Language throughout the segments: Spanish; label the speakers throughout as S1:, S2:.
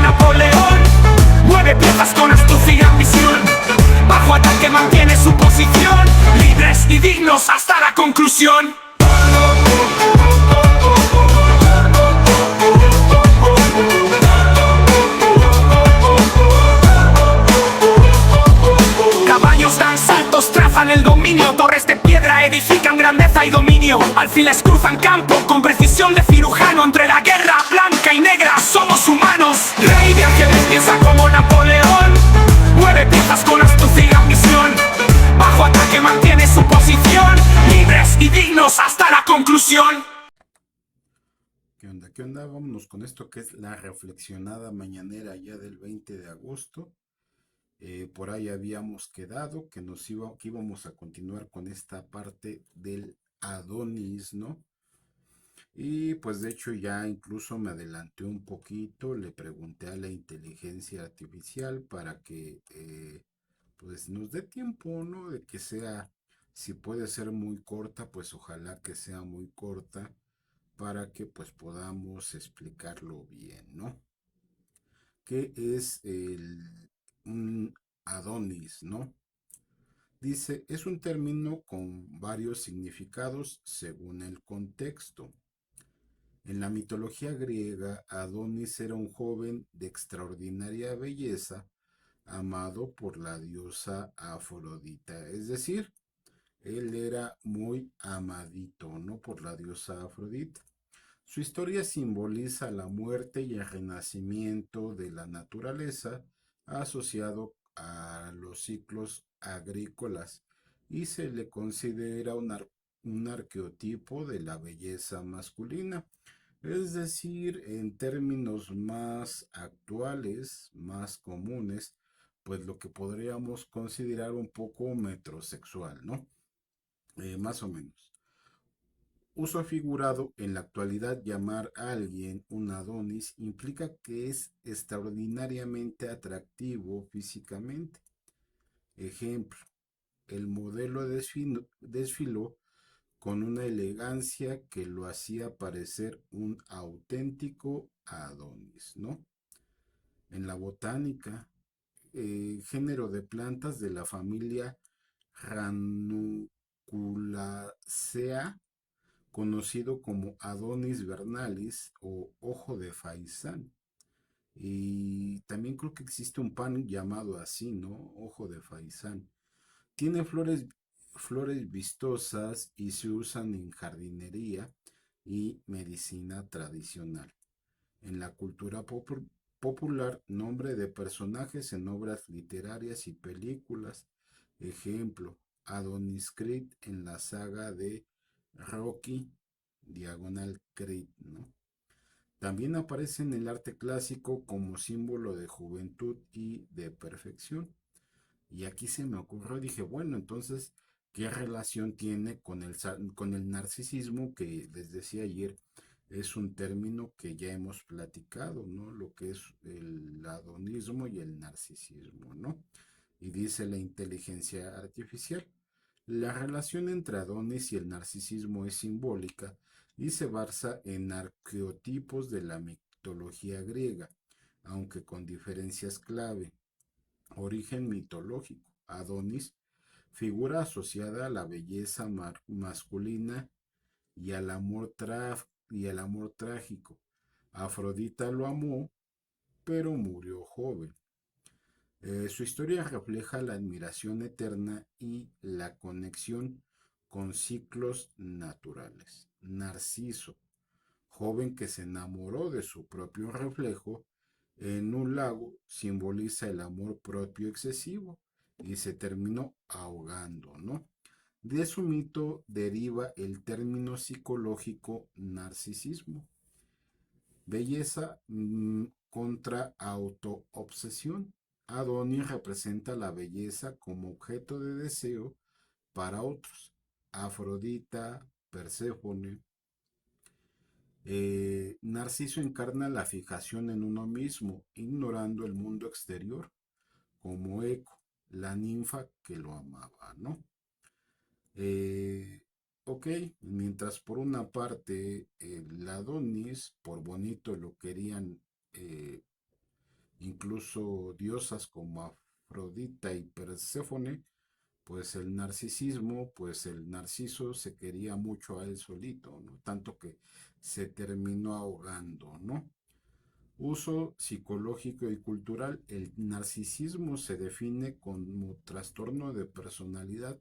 S1: Napoleón. Mueve piezas con astucia y ambición. Bajo ataque mantiene su posición. Libres y dignos hasta la conclusión. Caballos dan saltos, trazan el dominio. Torres de piedra edifican grandeza y dominio. Alfiles cruzan campo con precisión de cirujano. Entre la guerra blanca y negra somos humanos. Rey de ángeles piensa como Napoleón. Mueve piezas con astucia y ambición. Bajo ataque mantiene su posición. Libres y dignos hasta la conclusión.
S2: ¿Qué onda? ¿Qué onda? Vámonos con esto que es la reflexionada mañanera ya del 20 de agosto. Por ahí habíamos quedado que que íbamos a continuar con esta parte del Adonis, ¿no? Y pues de hecho ya incluso me adelanté un poquito, le pregunté a la inteligencia artificial para que pues nos dé tiempo, ¿no? De que sea, si puede ser muy corta, pues ojalá que sea muy corta para que pues podamos explicarlo bien, ¿no? ¿Qué es un Adonis, ¿no? Dice, es un término con varios significados según el contexto. En la mitología griega, Adonis era un joven de extraordinaria belleza, amado por la diosa Afrodita. Es decir, él era muy amadito, ¿no? Por la diosa Afrodita. Su historia simboliza la muerte y el renacimiento de la naturaleza asociado a los ciclos agrícolas y se le considera un arqueotipo de la belleza masculina. Es decir, en términos más actuales, más comunes, pues lo que podríamos considerar un poco metrosexual, ¿no? Más o menos. Uso figurado, en la actualidad llamar a alguien un Adonis implica que es extraordinariamente atractivo físicamente. Ejemplo, el modelo desfiló con una elegancia que lo hacía parecer un auténtico Adonis, ¿no? En la botánica, género de plantas de la familia Ranunculaceae, conocido como Adonis vernalis o ojo de faisán. Y también creo que existe un pan llamado así, ¿no? Ojo de faisán. Tiene flores vistosas y se usan en jardinería y medicina tradicional. En la cultura popular, nombre de personajes en obras literarias y películas. Ejemplo, Adonis Creed en la saga de Rocky, diagonal Creed, ¿no? También aparece en el arte clásico como símbolo de juventud y de perfección. Y aquí se me ocurrió, dije, bueno, entonces, ¿qué relación tiene con el narcisismo que les decía ayer? Es un término que ya hemos platicado, ¿no? Lo que es el adonismo y el narcisismo, ¿no? Y dice la inteligencia artificial. La relación entre Adonis y el narcisismo es simbólica y se basa en arqueotipos de la mitología griega, aunque con diferencias clave. Origen mitológico. Adonis, figura asociada a la belleza masculina y y al amor trágico. Afrodita lo amó, pero murió joven. Su historia refleja la admiración eterna y la conexión con ciclos naturales. Narciso, joven que se enamoró de su propio reflejo en un lago, simboliza el amor propio excesivo y se terminó ahogando, ¿no? De su mito deriva el término psicológico narcisismo. Belleza contra autoobsesión. Adonis representa la belleza como objeto de deseo para otros. Afrodita, Perséfone. Narciso encarna la fijación en uno mismo, ignorando el mundo exterior, como Eco, la ninfa que lo amaba, ¿no? Eh, ok, mientras por una parte el Adonis, por bonito lo querían incluso diosas como Afrodita y Perséfone, pues el narcisismo, pues el narciso se quería mucho a él solito, ¿no? Tanto que se terminó ahogando, ¿no? Uso psicológico y cultural. El narcisismo se define como trastorno de personalidad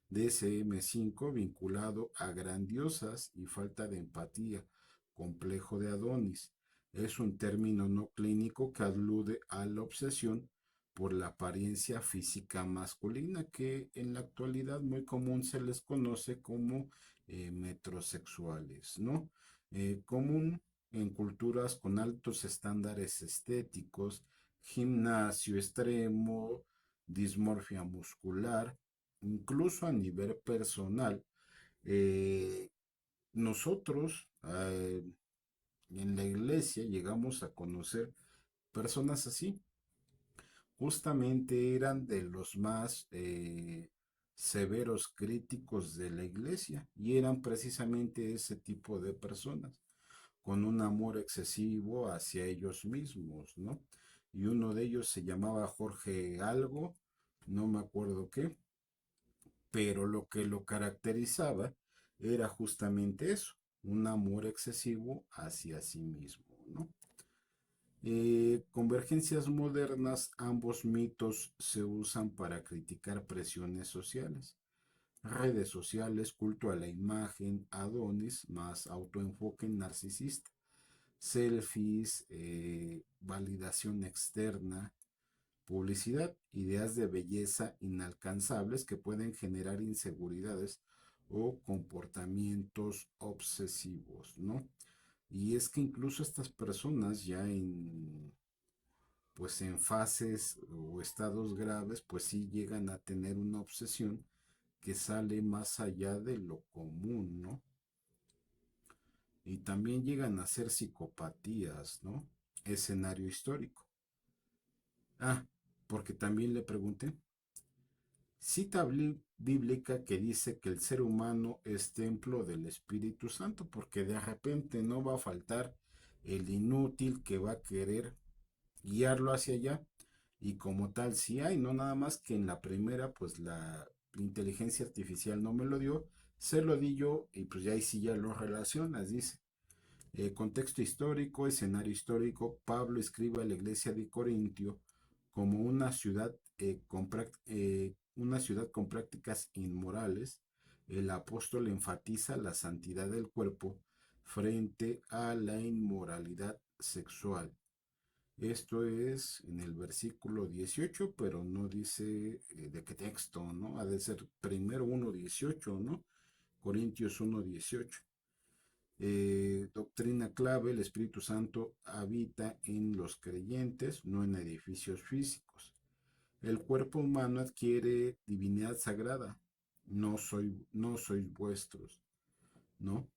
S2: DSM-5 vinculado a grandiosas y falta de empatía, complejo de Adonis. Es un término no clínico que alude a la obsesión por la apariencia física masculina, que en la actualidad muy común se les conoce como metrosexuales, ¿no? Común en culturas con altos estándares estéticos, gimnasio extremo, dismorfia muscular, incluso a nivel personal. eh, Nosotros en la iglesia llegamos a conocer personas así. Justamente eran de los más severos críticos de la iglesia y eran precisamente ese tipo de personas con un amor excesivo hacia ellos mismos, ¿no? Y uno de ellos se llamaba Jorge algo, no me acuerdo qué, pero lo que lo caracterizaba era justamente eso, un amor excesivo hacia sí mismo, ¿no? Convergencias modernas, ambos mitos se usan para criticar presiones sociales. Redes sociales, culto a la imagen, Adonis, más autoenfoque narcisista. Selfies, validación externa, publicidad, ideas de belleza inalcanzables que pueden generar inseguridades o comportamientos obsesivos, ¿no? Y es que incluso estas personas ya pues en fases o estados graves, pues sí llegan a tener una obsesión que sale más allá de lo común, ¿no? Y también llegan a ser psicopatías, ¿no? Escenario histórico. Ah, porque también le pregunté, cita bíblica que dice que el ser humano es templo del Espíritu Santo, porque de repente no va a faltar el inútil que va a querer guiarlo hacia allá. Y como tal, sí hay, no nada más que en la primera, pues la inteligencia artificial no me lo dio, se lo di yo y pues ya ahí sí ya lo relacionas, dice. Contexto histórico, escenario histórico, Pablo escribe a la iglesia de Corintio como una ciudad con prácticas inmorales. El apóstol enfatiza la santidad del cuerpo frente a la inmoralidad sexual. Esto es en el versículo 18, pero no dice de qué texto, ¿no? Ha de ser primero 1:18, ¿no? Corintios 1:18. Doctrina clave, el Espíritu Santo habita en los creyentes, no en edificios físicos. El cuerpo humano adquiere divinidad sagrada, no sois vuestros, ¿no?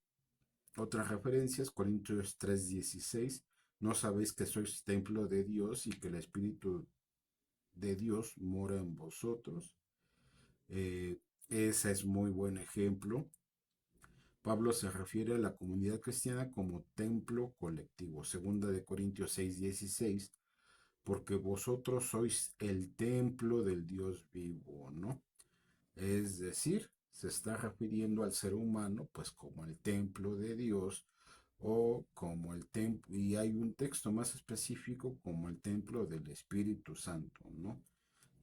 S2: Otras referencias, Corintios 3:16, no sabéis que sois templo de Dios y que el Espíritu de Dios mora en vosotros. Ese es muy buen ejemplo. Pablo se refiere a la comunidad cristiana como templo colectivo. Segunda de Corintios 6:16, porque vosotros sois el templo del Dios vivo, ¿no? Es decir, se está refiriendo al ser humano pues como el templo de Dios o como el templo, y hay un texto más específico como el templo del Espíritu Santo, ¿no?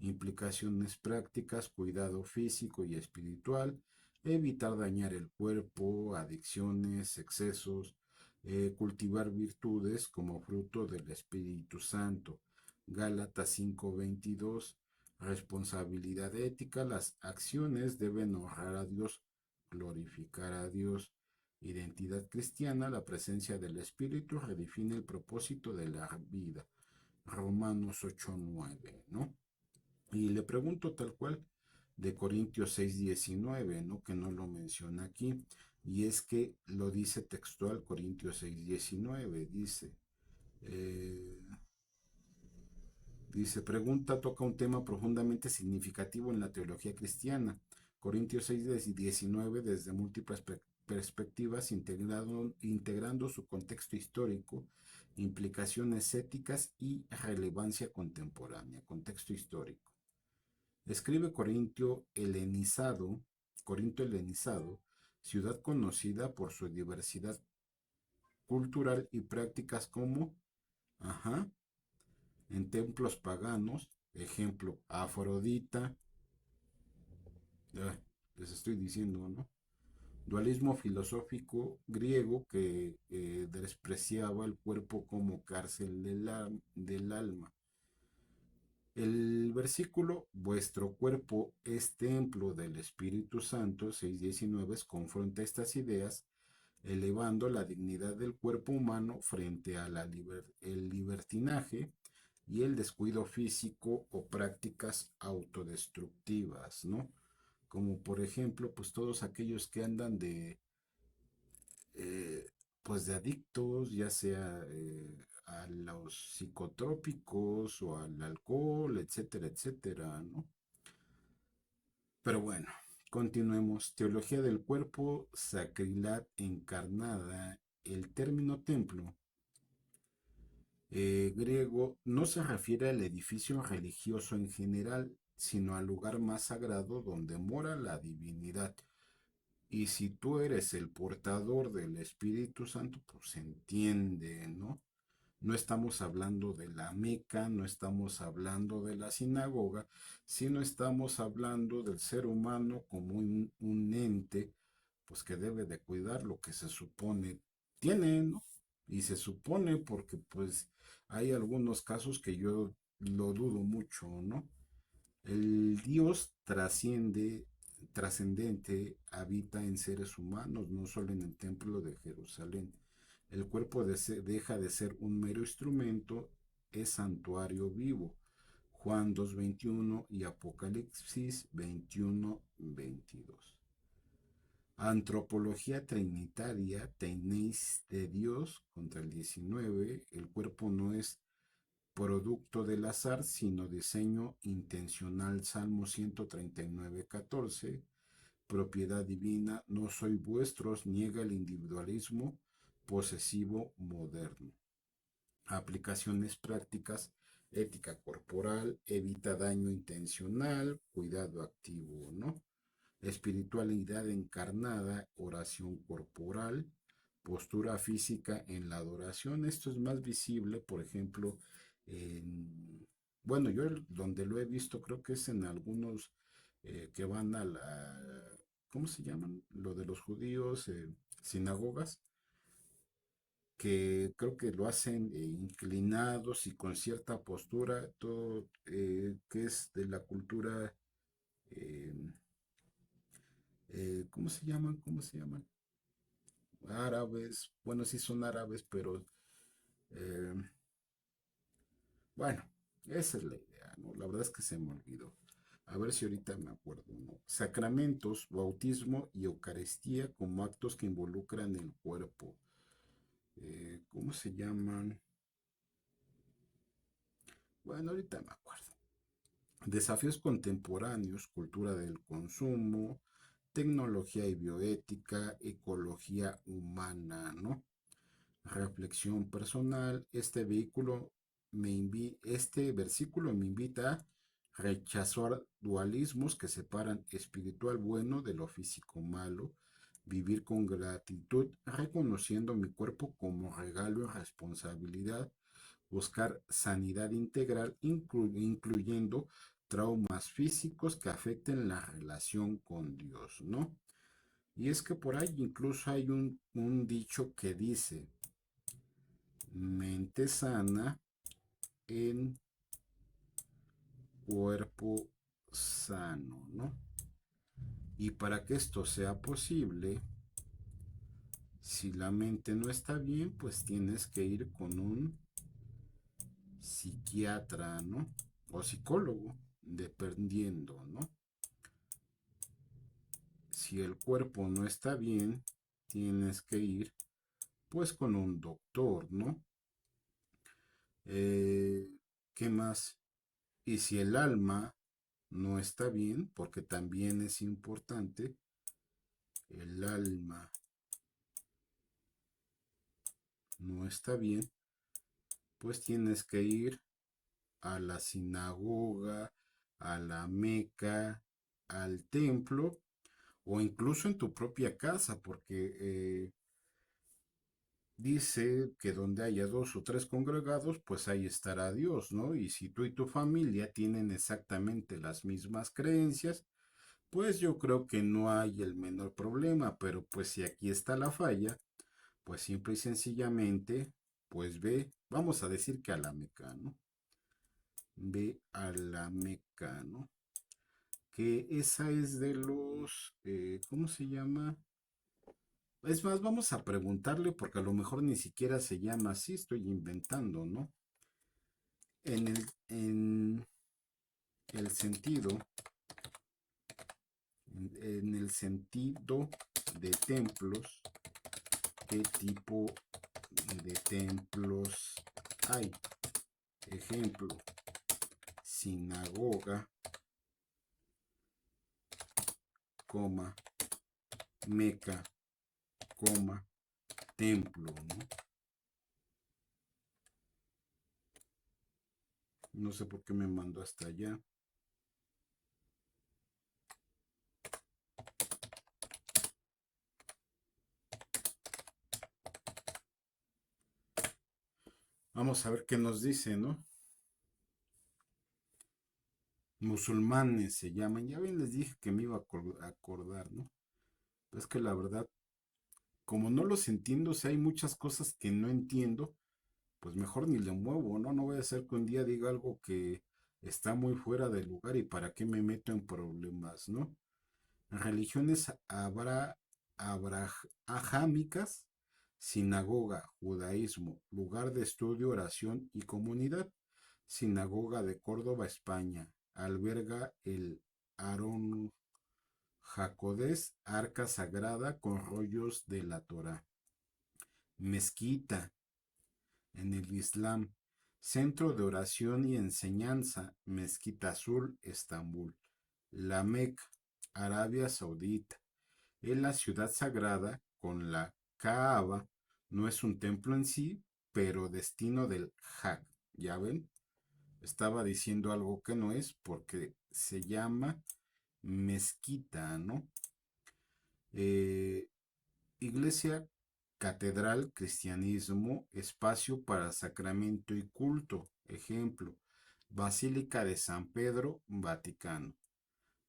S2: Implicaciones prácticas, cuidado físico y espiritual, evitar dañar el cuerpo, adicciones, excesos, cultivar virtudes como fruto del Espíritu Santo. Gálatas 5:22, responsabilidad ética, las acciones deben honrar a Dios, glorificar a Dios. Identidad cristiana, la presencia del Espíritu redefine el propósito de la vida. Romanos 8:9, ¿no? Y le pregunto tal cual de Corintios 6:19, ¿no? Que no lo menciona aquí. Y es que lo dice textual Corintios 6:19. Eh, pregunta, toca un tema profundamente significativo en la teología cristiana. Corintios 6:19 desde múltiples perspectivas, integrando su contexto histórico implicaciones éticas y relevancia contemporánea, contexto histórico. Escribe Corinto helenizado, ciudad conocida por su diversidad cultural y prácticas como, ajá, en templos paganos, ejemplo, Afrodita, les estoy diciendo, ¿no? Dualismo filosófico griego que despreciaba el cuerpo como cárcel del alma. El versículo, vuestro cuerpo es templo del Espíritu Santo, 6:19, confronta estas ideas, elevando la dignidad del cuerpo humano frente a el libertinaje y el descuido físico o prácticas autodestructivas, ¿no? Como por ejemplo, pues todos aquellos que andan eh, pues de adictos, ya sea a los psicotrópicos o al alcohol, etcétera, etcétera, ¿no? Pero bueno, continuemos. Teología del cuerpo, sacrilad encarnada. El término templo griego no se refiere al edificio religioso en general, sino al lugar más sagrado donde mora la divinidad. Y si tú eres el portador del Espíritu Santo, pues se entiende, ¿no? No estamos hablando de la Meca, no estamos hablando de la sinagoga, sino estamos hablando del ser humano como un ente, pues que debe de cuidar lo que se supone tiene, ¿no? Y se supone porque pues hay algunos casos que yo lo dudo mucho, ¿no? El Dios trascendente habita en seres humanos, no solo en el templo de Jerusalén. El cuerpo deja de ser un mero instrumento, es santuario vivo. Juan 2:21 y Apocalipsis 21:22. Antropología trinitaria, tenéis de Dios contra el 19. El cuerpo no es producto del azar, sino diseño intencional. Salmo 139:14. Propiedad divina, no soy vuestros, niega el individualismo posesivo moderno. Aplicaciones prácticas, ética corporal, evita daño intencional, cuidado activo, ¿no? Espiritualidad encarnada, oración corporal, postura física en la adoración. Esto es más visible, por ejemplo, bueno, yo donde lo he visto creo que es en algunos que van a la, ¿cómo se llaman? Lo de los judíos, sinagogas, que creo que lo hacen inclinados y con cierta postura, todo que es de la cultura, eh, ¿cómo se llaman? ¿Cómo se llaman? Árabes, bueno, sí son árabes, pero eh, bueno, esa es la idea, ¿no? La verdad es que se me olvidó. A ver si ahorita me acuerdo, ¿no? Sacramentos, bautismo y Eucaristía como actos que involucran el cuerpo. ¿Cómo se llaman? Bueno, ahorita me acuerdo. Desafíos contemporáneos, cultura del consumo, tecnología y bioética, ecología humana, ¿no? Reflexión personal, este versículo me invita a rechazar dualismos que separan espiritual bueno de lo físico malo, vivir con gratitud, reconociendo mi cuerpo como regalo y responsabilidad, buscar sanidad integral, incluyendo traumas físicos que afecten la relación con Dios, ¿no? Y es que por ahí incluso hay un dicho que dice, mente sana en cuerpo sano, ¿no? Y para que esto sea posible, si la mente no está bien, pues tienes que ir con un psiquiatra, ¿no? O psicólogo, dependiendo, ¿no? Si el cuerpo no está bien, tienes que ir pues con un doctor, ¿no? Eh, ¿Qué más? Y si el alma no está bien, porque también es importante, el alma no está bien, pues tienes que ir a la sinagoga, a la Meca, al templo o incluso en tu propia casa, porque dice que donde haya dos o tres congregados, pues ahí estará Dios, ¿no? Y si tú y tu familia tienen exactamente las mismas creencias, pues yo creo que no hay el menor problema, pero pues si aquí está la falla, pues simple y sencillamente, pues ve, vamos a decir que a la Meca, ¿no? Ve a la Meca, ¿no? Que esa es de los, ¿cómo se llama? Es más, vamos a preguntarle porque a lo mejor ni siquiera se llama así, estoy inventando, ¿no? En el sentido, en el sentido de templos, ¿qué tipo de templos hay? Ejemplo, sinagoga, coma, meca, coma, templo, ¿no? No sé por qué me mandó hasta allá. Vamos a ver qué nos dice, ¿no? Musulmanes se llaman. Ya bien les dije que me iba a acordar, ¿no? Es que la verdad, como no los entiendo, si hay muchas cosas que no entiendo, pues mejor ni le muevo, ¿no? No voy a hacer que un día diga algo que está muy fuera de lugar y para qué me meto en problemas, ¿no? Religiones abrahámicas, sinagoga, judaísmo, lugar de estudio, oración y comunidad. Sinagoga de Córdoba, España. Alberga el Aarón Jacodés, arca sagrada con rollos de la Torá. Mezquita en el Islam. Centro de oración y enseñanza, Mezquita Azul, Estambul. La Meca, Arabia Saudita. Es la ciudad sagrada con la Kaaba. No es un templo en sí, pero destino del Hajj. ¿Ya ven? Estaba diciendo algo que no es porque se llama mezquita, ¿no? Eh, Iglesia, catedral, cristianismo, espacio para sacramento y culto. Ejemplo, Basílica de San Pedro, Vaticano.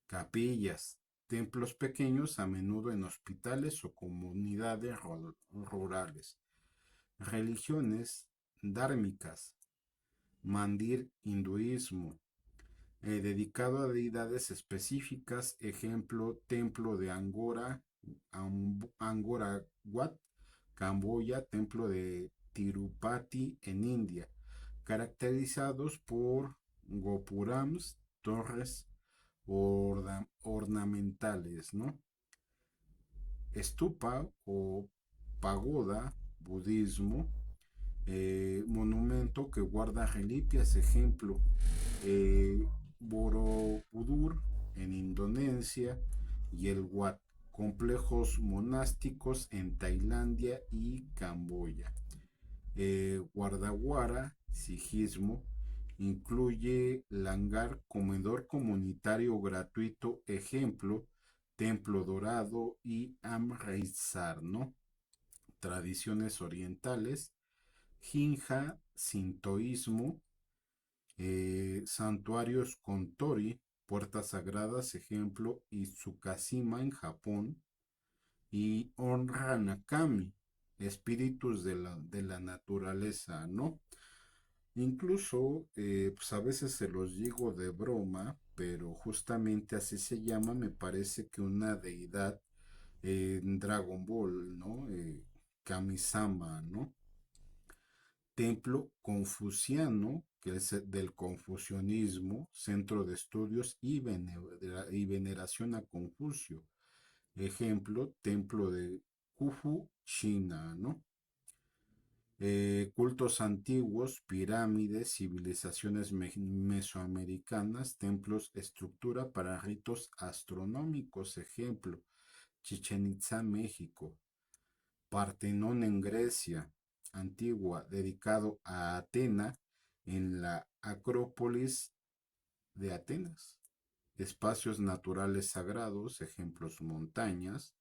S2: Capillas, templos pequeños a menudo en hospitales o comunidades rurales. Religiones dármicas, mandir, hinduismo, dedicado a deidades específicas, ejemplo, templo de Angora, Angora Wat, Camboya, templo de Tirupati en India, caracterizados por gopurams, torres ornamentales, ¿no? Estupa o pagoda, budismo, monumento que guarda reliquias, ejemplo, Borobudur en Indonesia y el Wat, complejos monásticos en Tailandia y Camboya. Guardawara, sijismo, incluye langar, comedor comunitario gratuito, ejemplo, Templo Dorado y Amritsar, ¿no? Tradiciones orientales, Jinja, sintoísmo, santuarios Kontori, puertas sagradas, ejemplo, Itsukashima en Japón, y Onra Nakami, espíritus de la naturaleza, ¿no? Incluso, pues a veces se los digo de broma, pero justamente así se llama, me parece que una deidad en Dragon Ball, ¿no? Kamisama, ¿no? Templo confuciano, que es del confucianismo, centro de estudios y veneración a Confucio. Ejemplo, templo de Khufu, China, ¿no? Cultos antiguos, pirámides, civilizaciones mesoamericanas, templos, estructura para ritos astronómicos, ejemplo, Chichen Itza, México, Partenón en Grecia, antigua dedicado a Atena en la Acrópolis de Atenas. Espacios naturales sagrados, ejemplos montañas,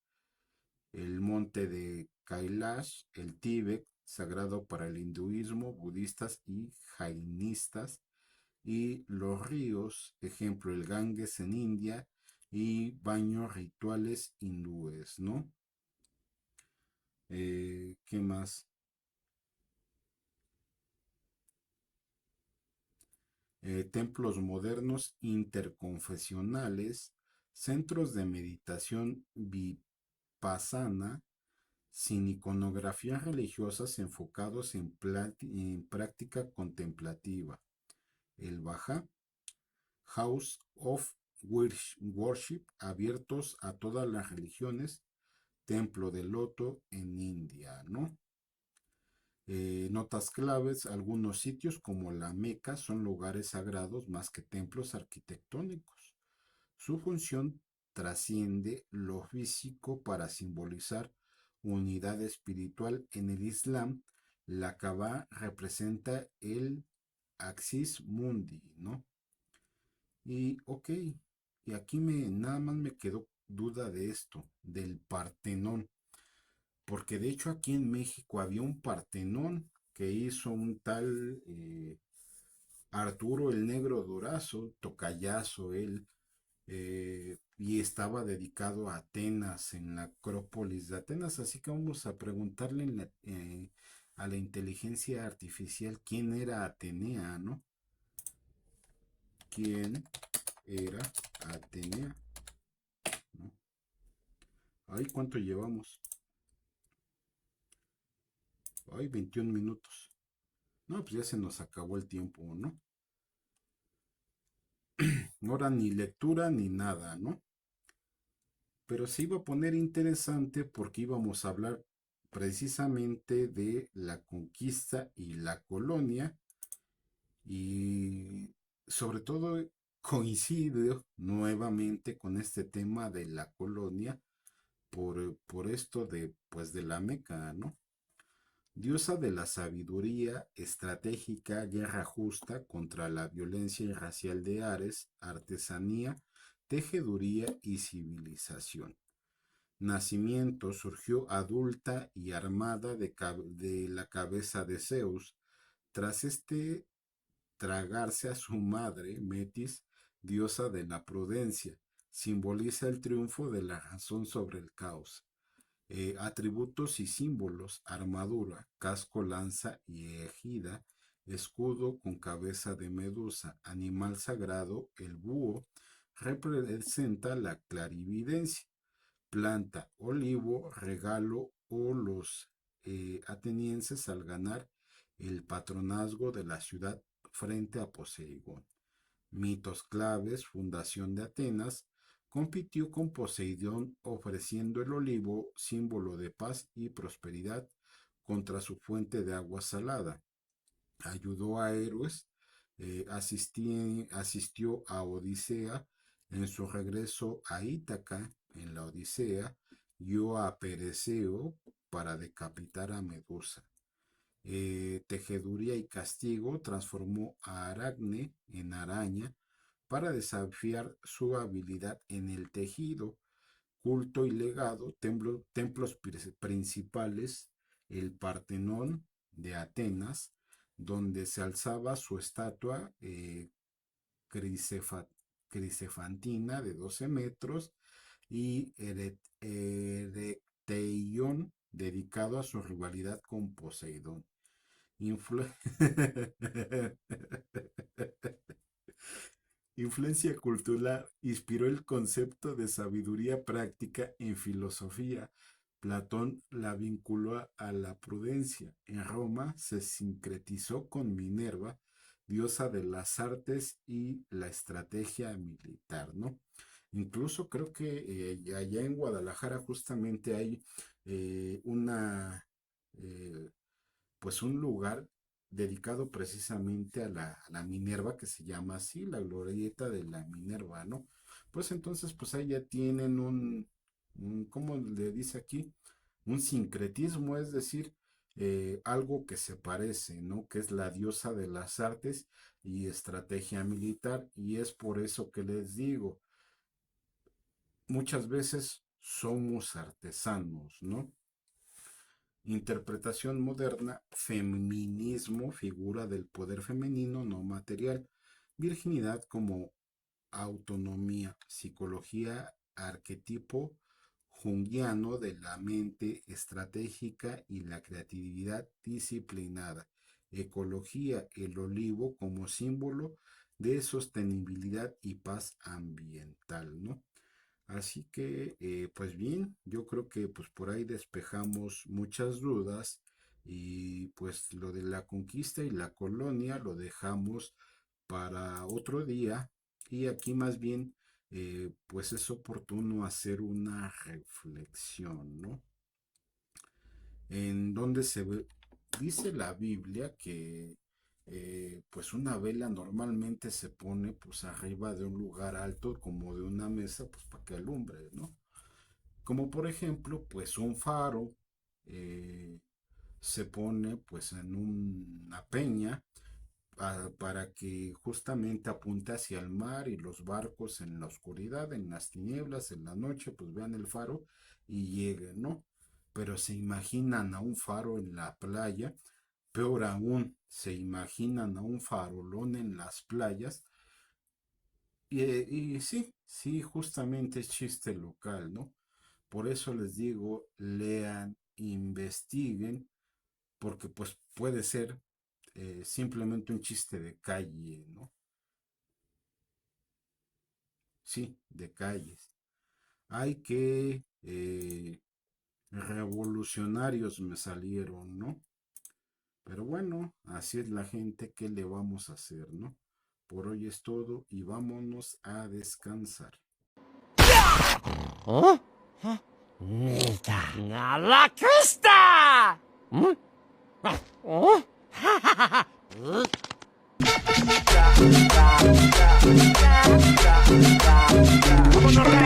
S2: el monte de Kailash, el Tíbet, sagrado para el hinduismo, budistas y jainistas, y los ríos, ejemplo el Ganges en India, y baños rituales hindúes, ¿no? ¿Qué más? Templos modernos interconfesionales, centros de meditación vipassana, sin iconografías religiosas enfocados en práctica contemplativa. El Baja, House of Worship, abiertos a todas las religiones, Templo del Loto en India, ¿no? Notas claves, algunos sitios como la Meca son lugares sagrados más que templos arquitectónicos. Su función trasciende lo físico para simbolizar unidad espiritual. En el Islam, la Kaaba representa el Axis Mundi, ¿no? Y ok, y aquí nada más me quedó duda de esto, del Partenón, porque de hecho aquí en México había un Partenón que hizo un tal Arturo el Negro Durazo, tocayazo él, y estaba dedicado a Atenas, en la Acrópolis de Atenas, así que vamos a preguntarle a la inteligencia artificial quién era Atenea, ¿no? ¿Quién era Atenea? ¿No? Ay, ¿cuánto llevamos? Ay, 21 minutos. No, pues ya se nos acabó el tiempo, ¿no? Ahora ni lectura ni nada, ¿no? Pero se iba a poner interesante porque íbamos a hablar precisamente de la conquista y la colonia y sobre todo coincide nuevamente con este tema de la colonia por esto de pues de la Meca, ¿no? Diosa de la sabiduría estratégica, guerra justa contra la violencia irracial de Ares, artesanía, tejeduría y civilización. Nacimiento surgió adulta y armada de la cabeza de Zeus. Tras este tragarse a su madre, Metis, diosa de la prudencia, simboliza el triunfo de la razón sobre el caos. Atributos y símbolos: armadura, casco, lanza y ejida, escudo con cabeza de medusa, animal sagrado, el búho, representa la clarividencia, planta, olivo, regalo o los atenienses al ganar el patronazgo de la ciudad frente a Poseidón. Mitos claves: fundación de Atenas, compitió con Poseidón ofreciendo el olivo, símbolo de paz y prosperidad, contra su fuente de agua salada. Ayudó a héroes, asistió a Odisea en su regreso a Ítaca en la Odisea, guió a Pereceo para decapitar a Medusa. Tejeduría y castigo: transformó a Aracne en araña para desafiar su habilidad en el tejido. Culto y legado: templos principales, el Partenón de Atenas, donde se alzaba su estatua crisefantina de 12 metros, y Erecteion, dedicado a su rivalidad con Poseidón. Influ- Influencia cultural: inspiró el concepto de sabiduría práctica en filosofía. Platón la vinculó a la prudencia. En Roma se sincretizó con Minerva, diosa de las artes y la estrategia militar, ¿no? Incluso creo que allá en Guadalajara justamente hay una pues un lugar dedicado precisamente a la Minerva, que se llama así, la glorieta de la Minerva, ¿no? Pues entonces, pues ahí ya tienen ¿cómo le dice aquí? Un sincretismo, es decir, algo que se parece, ¿no? Que es la diosa de las artes y estrategia militar. Y es por eso que les digo, muchas veces somos artesanos, ¿no? Interpretación moderna, feminismo, figura del poder femenino no material, virginidad como autonomía, psicología, arquetipo junguiano de la mente estratégica y la creatividad disciplinada, ecología, el olivo como símbolo de sostenibilidad y paz ambiental, ¿no? Así que, pues bien, yo creo que pues por ahí despejamos muchas dudas y pues lo de la conquista y la colonia lo dejamos para otro día y aquí más bien pues es oportuno hacer una reflexión, ¿no? En donde dice la Biblia que pues una vela normalmente se pone pues arriba de un lugar alto como de una mesa pues para que alumbre, ¿no? Como por ejemplo pues un faro eh, se pone pues en una peña para que justamente apunte hacia el mar y los barcos en la oscuridad, en las tinieblas, en la noche, pues vean el faro y lleguen, ¿no? Pero se imaginan a un faro en la playa, peor aún, se imaginan a un farolón en las playas y sí, sí, justamente es chiste local, ¿no? Por eso les digo, lean, investiguen, porque pues puede ser simplemente un chiste de calle, ¿no? Sí, de calles. Hay que revolucionarios me salieron, ¿no? Pero bueno, así es la gente, ¿qué le vamos a hacer, no? Por hoy es todo y vámonos a descansar.
S3: ¿Oh? ¡A la cresta! ¿Oh? ¡Vámonos,